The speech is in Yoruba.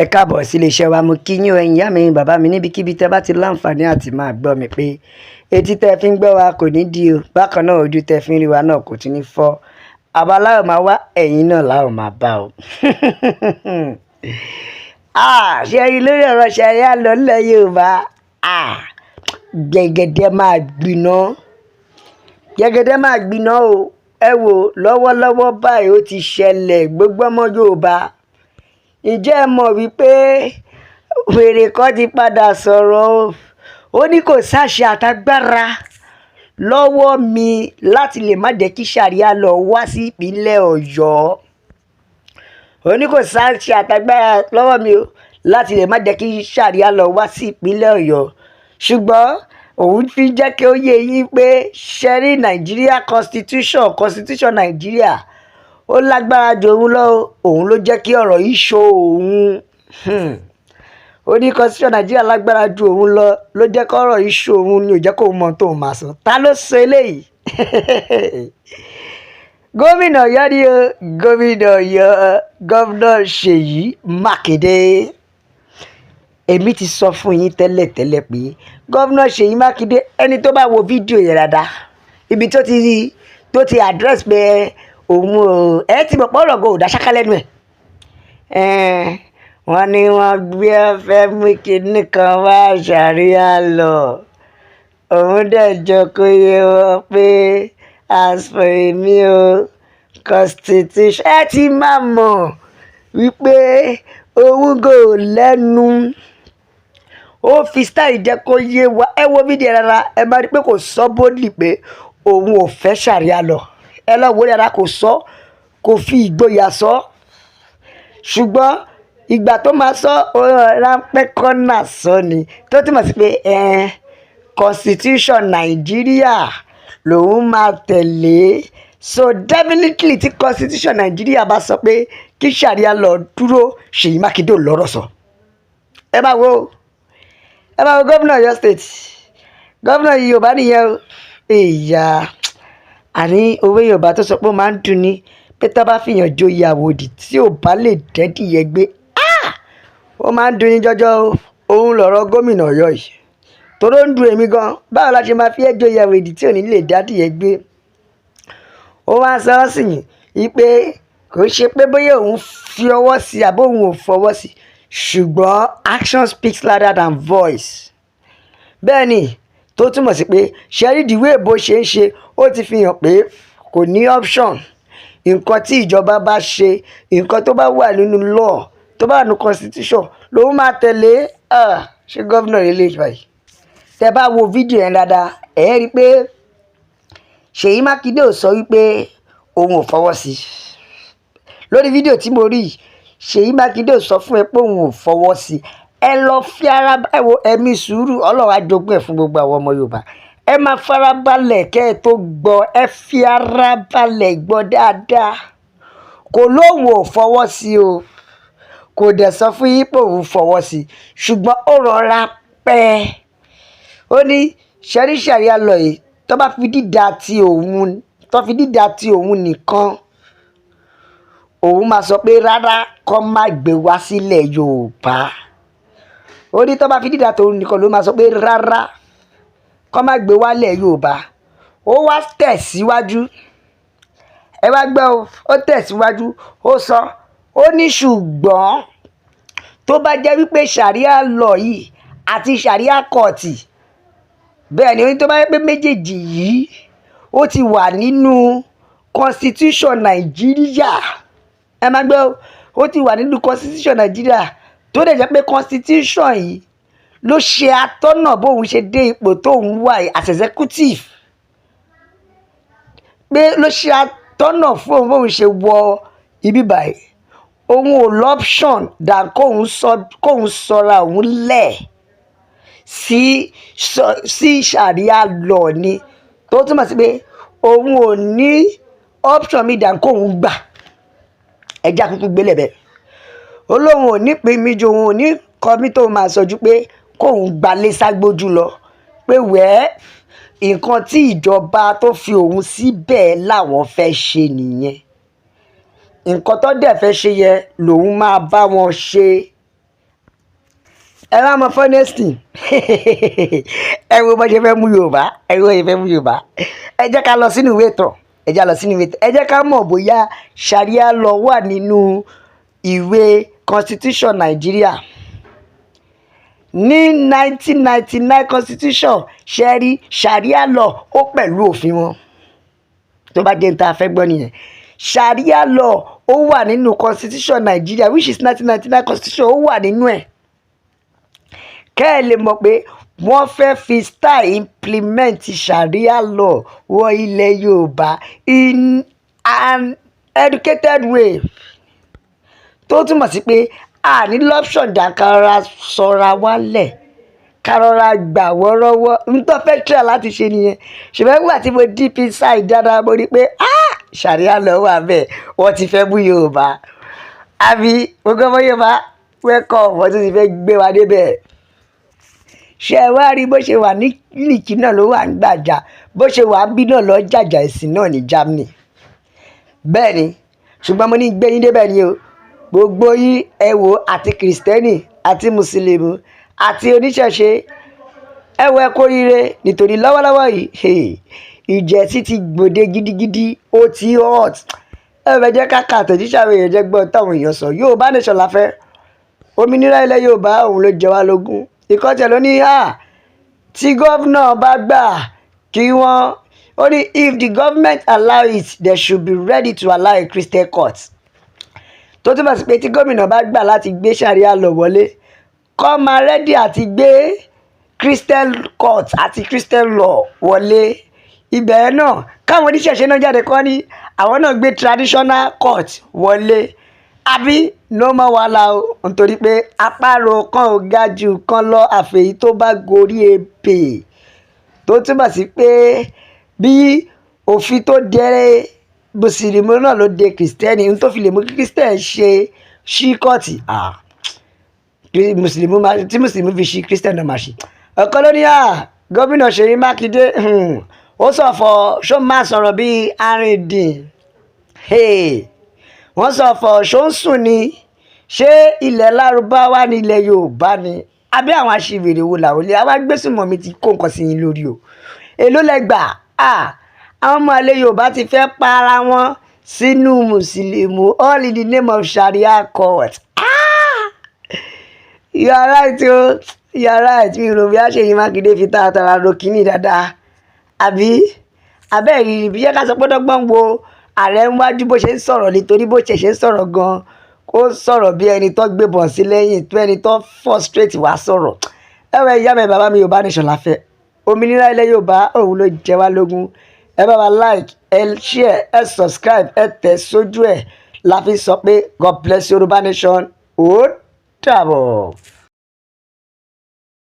Ẹ káàbọ̀ sí iléeṣẹ́ wa. Mo kí yín o, ẹ̀yin ìyá mi, bàbá mi, níbikíbi tẹ́ bá ti láǹfààní àti máa gbọ́ mi pé etí tẹ́ fi ń gbọ́ wa kò ní di o, bákan náà ojú tẹ́ fi ń rí wa náà kò tún ní fọ́. Àwa láò máa wá, ẹ̀yin náà láò máa bá o. Ṣé rí lórí ọ̀rọ̀ ṣàríà lọ nílẹ̀ Yorùbá? Gẹ̀gẹ̀dẹ̀ máa gbiná. Gẹ̀gẹ̀dẹ̀ máa gbiná o. Ẹ wò lọ́wọ́lọ́wọ́ báyìí ó ti ṣẹlẹ̀, gbogbo ọmọ Yorùbá. Ǹjẹ́ ẹ mọ̀ wípé wèrè kan ti padà sọ̀rọ̀ o? Ó ní kò sáṣẹ àtagbára lọ́wọ́ mi láti lè má jẹ́ kí ṣàríà lọ wá sí ìpínlẹ̀ Ọ̀yọ́. Ó ní kò sáṣẹ àtagbára lọ́wọ́ mi o láti lè má jẹ́ kí ṣàríà lọ wá sí ìpínlẹ̀ Ọ̀yọ́. Ṣùgbọ́n òun fi jẹ́ kí ó yé yín pé ṣẹ́rí Nàìjíríà constitution Nàìjíríà ó lágbára ju òun lọ. Òun ló jẹ́ kí ọ̀rọ̀ yìí ṣó òun. Ó ní constitution Nàìjíríà lágbára ju òun ló jẹ́ kí ọ̀rọ̀ yìí ṣó òun, ni ò jẹ́ kó mọ tóun máa sọ. Ta ló sọ eléyìí? Gómìnà Ọ̀yọ́ ni o, gómìnà Ọ̀yọ́, gómìnà Ṣèyí Mákindé. Èmi ti sọ fún yín tẹ́lẹ̀tẹ́lẹ̀ pé gómìnà Ṣèyí Mákindé, ẹni tó bá wo fídíò yẹn dáadáa, ibi tó ti address pé òun ò ẹ ti mọ̀ pé ọ̀rọ̀ gan ò dá ṣáká lẹ́nu ẹ̀. Wọ́n ní wọ́n gbé fẹ́ mú kinní kan wá ṣàríà lọ. Òun dẹ̀ jọ kó yé wọn pé as for èmi o, constitution ẹ ti máa mọ̀ wípé òun kò lẹ́nu. Ó fi style jẹ́ kó yé wa. Ẹ wo fídíò rárá, ẹ máa rí pé kò sọ boldly pé òun ò fẹ́ ṣàríà lọ. Ẹ lọ wo dáadáa, kò sọ, kò fi ìgboyà sọ. Ṣùgbọ́n ìgbà tó máa sọ, ráńpẹ́ kọ́nà sọ ni, tó túmọ̀ sí pé constitution Nàìjíríà lòun máa tẹ̀lé. So definitely tí constitution Nàìjíríà bá sọ pé kí ṣàríà lọ dúró, Ṣèyí Mákindé ò lọ́rọ̀ sọ. Ẹ máa wo gómìnà Ọ̀yọ́ state, gómìnà Yorùbá nìyẹn o. Àní òwe Yorùbá tó sọ pé ó máa ń dùn ní pé tá bá fìyàn joyè àwòdì tí ò bá lè dẹ́dìyẹ gbé, ó máa ń dùn ní jọjọ o. Òun lọ̀rọ̀ gómìnà Ọ̀yọ́ yìí toró ń dùn èmi gan. Báwo la ṣe máa fi joyè àwòdì tí ò ní lè dádìyẹ gbé? Ó wá sọ ọ́ sì yín pé kò ṣe pé bóyá òun fi ọwọ́ sí àbó òun ò fọwọ́ sí, ṣùgbọ́n action speaks louder than voice. Bẹ́ẹ̀ ni, tó túmọ̀ sí pé ṣẹ́rí ìdíwé bó ṣe ń ṣe, ó ti fi hàn pé kò ní option. Nǹkan tí ìjọba bá ṣe, nǹkan tó bá wà nínú law, tó bá wà nínú constitution lòun máa tẹ̀lé. Ṣé gómìnà rẹ̀ lè ṣe báyìí? Tẹ́ bá wo fídíò yẹn dáadáa, ẹ rí i pé Ṣèyí Mákindé ò sọ wípé òun ò fọwọ́ sí. Lórí fídíò tí mo rí, Ṣèyí Mákindé ò sọ fún ẹ pé òun ò fọwọ́ sí. Ẹ lọ fi ara ẹ wo ẹ̀mí sùúrù, Ọlọ́run á jogún ẹ̀ fún gbogbo àwọn ọmọ Yorùbá. Ẹ máa farabalẹ̀ kẹ́ ẹ tó gbọ́, ẹ fi ara balẹ̀ gbọ́ dáadáa. Kò lóun ò fọwọ́ sí o, kò dẹ̀ sọ fún yín pé òun fọwọ́ sí, ṣùgbọ́n ó rọra pẹ́. Ó ní ṣẹ́rí ṣàríà lọ yìí tó bá fi dídá ti òun nìkan, òun máa sọ pé rárá kó má gbé wá sílẹ̀ Yorùbá. Ó ní tó bá fi dídá tòun nìkan ló máa sọ pé rárá kó má gbé wálẹ̀ Yorùbá. Ó wá tẹ̀síwájú, ẹ wá gbọ́ o, ó tẹ̀síwájú, ó sọ, ó ní ṣùgbọ́n tó bá jẹ́ wípé ṣàríà lọ yìí àti ṣàríà kọ́ọ̀tì, bẹ́ẹ̀ ni ó ní tó bá jẹ́ pé méjèèjì yìí ó ti wà nínú constitution Nàìjíríà. Ẹ máa gbọ́ o, ó ti wà nínú constitution Nàìjíríà, tó dẹ̀ jẹ́ pé constitution yìí ló ṣe atọ́nà bóun ṣe dé ipò tóun wà as executive, pé ló ṣe atọ́nà fún bóun ṣe wọ ibi báyìí. Òun ò lọ́pṣọ̀n dà kóun sọra òun lẹ̀ sí ṣàríà lọ ni, tó túmọ̀ sí pé òun ò ní option mi dà kóun gbà. Ẹja kúkú gbélé bẹ́ẹ̀. Ó lóun ò ní pín mi ju, òun ò ní kọ́ mi tó máa sọjú pé kóun gbalé ságbójú lọ, pé nǹkan tí ìjọba tó fi òun síbẹ̀ làwọn fẹ́ ṣe nìyẹn. nǹkan tó dẹ̀ fẹ́ ṣe yẹ lòun máa bá wọn ṣe. ẹ wá mọ fọ́nẹ́sìtì ẹ wo bó ṣe fẹ́ mú Yorùbá ẹ wo ìfẹ́ mú Yorùbá ẹ jẹ́ ká lọ sínú ìwé ìtàn ẹ jẹ́ ká mọ̀ bóyá sharia law wà nínú ìwé constitution Nàìjíríà ní 1999 constitution ṣẹ́rí sharia law ó pẹ̀lú òfin wọn tó bá jẹ́ ní ta fẹ́ gbọ́ nìyẹn sharia law ó wà nínú constitution Nàìjíríà which is 1999 constitution ó wà nínú ẹ̀ kẹ́ ẹ lè mọ̀ pé wọ́n fẹ́ fi style implement sharia law wọ ilẹ̀ Yorùbá in an educated way tó túmọ̀ sí pé a ní lọ́pṣọ̀n jàǹkàrà sọ̀ra wálẹ̀ kárọ̀ra gbà wọ́rọ́wọ́ nítorí fẹ́ tíra láti ṣe nìyẹn ṣùgbọ́n nígbà tí mo deep inside dáadáa mo rí pé sharia law wà bẹ́ẹ̀ wọ́n ti fẹ́ bú Yorùbá àbí gbogbo ọmọ Yorùbá welcome wọ́n tún ti fẹ́ gbé wa débẹ̀ ṣé ẹ wá rí bó ṣe wà ní kílìkì náà ló wà ń gbàjà bó ṣe wà ń bí náà lọ jàjà ẹ̀sìn náà ní Germany bẹ́ẹ̀ ni ṣùgbọ́n mo ní gbé yín débẹ̀ ni o gbogbo yín ẹ wò àti kìrìsìtẹ́nì àti mùsùlùmí àti oníṣẹ̀ṣe ẹ wò ẹ kó rire nítorí lọ́wọ́lọ́wọ́ yìí ìjẹ́sí ti gbòde gidigidi ó ti hot ẹ bẹ jẹ́ ká àtẹ̀jíṣẹ́ àwọn èèyàn jẹ́ gbọ́ táwọn èèyàn sọ Yorùbá nation la fẹ́ òmìnira ilẹ̀ Yorùbá òun ló jẹ wá lógún ìkọ́tẹ̀ ló ní tí gómìnà bá gbà kí wọ́n ó ní if the government allow it they should be ready to allow a Christian court tó túmọ̀ sí pé tí gómìnà bá gbà láti gbé sharia law wọlé kó máa rẹ́dí àti gbé Christian court àti Christian law wọlé ibẹ̀ náà káwọn oníṣẹ̀ṣe náà jáde kọ́ ní àwọn náà gbé traditional court wọlé àbí ló mọ wàhálà o nítorí pé àparò kan ò ga jù kan lọ àfẹ̀yí tó bá gorí ebè tó túmọ̀ sí pé bí òfin tó dé mùsùlùmí náà ló dé kìrìsìtẹ́nì n tó fi lè mú kí kìrìsìtẹ́nì ṣe ṣíkọ́ọ̀tì tí mùsùlùmí fi ṣí kìrìsìtẹ́nì náà máa ṣe ọ̀kan ló ní gómìnà Ṣèyí Mákindé ó sọ̀fọ̀ ṣó máa sọ̀rọ̀ bíi arìndìn wọ́n sọ̀fọ̀ ṣó ń sùn ni ṣé ilẹ̀ Lárúbáwá ní ilẹ̀ Yorùbá ni àbí àwọn aṣiwèrè wo làwọn ilé àwọn agbésùnmọ̀mí ti kó nǹkan sí yín lórí o èló lẹ́gbà àwọn ọmọ ilẹ̀ Yorùbá ti fẹ́ para wọn sínú mùsùlùmí all in the name of sharia court you are right o you are right mi rò bí a Ṣèyí Mákindé fi tààtàrà ro kíní dáadáa àbí abẹ́ẹ̀rí bí yẹ ká sọ pé dọ́gbọ́n wo ààrẹ ń wájú bó ṣe ń sọ̀rọ̀ nítorí bó ṣe ń sọ̀rọ̀ gan-an ó sọ̀rọ̀ bí ẹni tó gbébọn sí lẹ́yìn tó ẹni tó frustrate wá sọ̀rọ̀ ẹ̀wẹ̀ ìyá mi bàbá mi Yorùbá nation la fẹ́ òmìnira ilẹ̀ Yorùbá òun ló jẹ wá lógún ẹ bá wa like ẹ share ẹ subscribe ẹ tẹ̀ sójú ẹ̀ la fi sọ pé God bless Yorùbá nation ó dàbọ̀.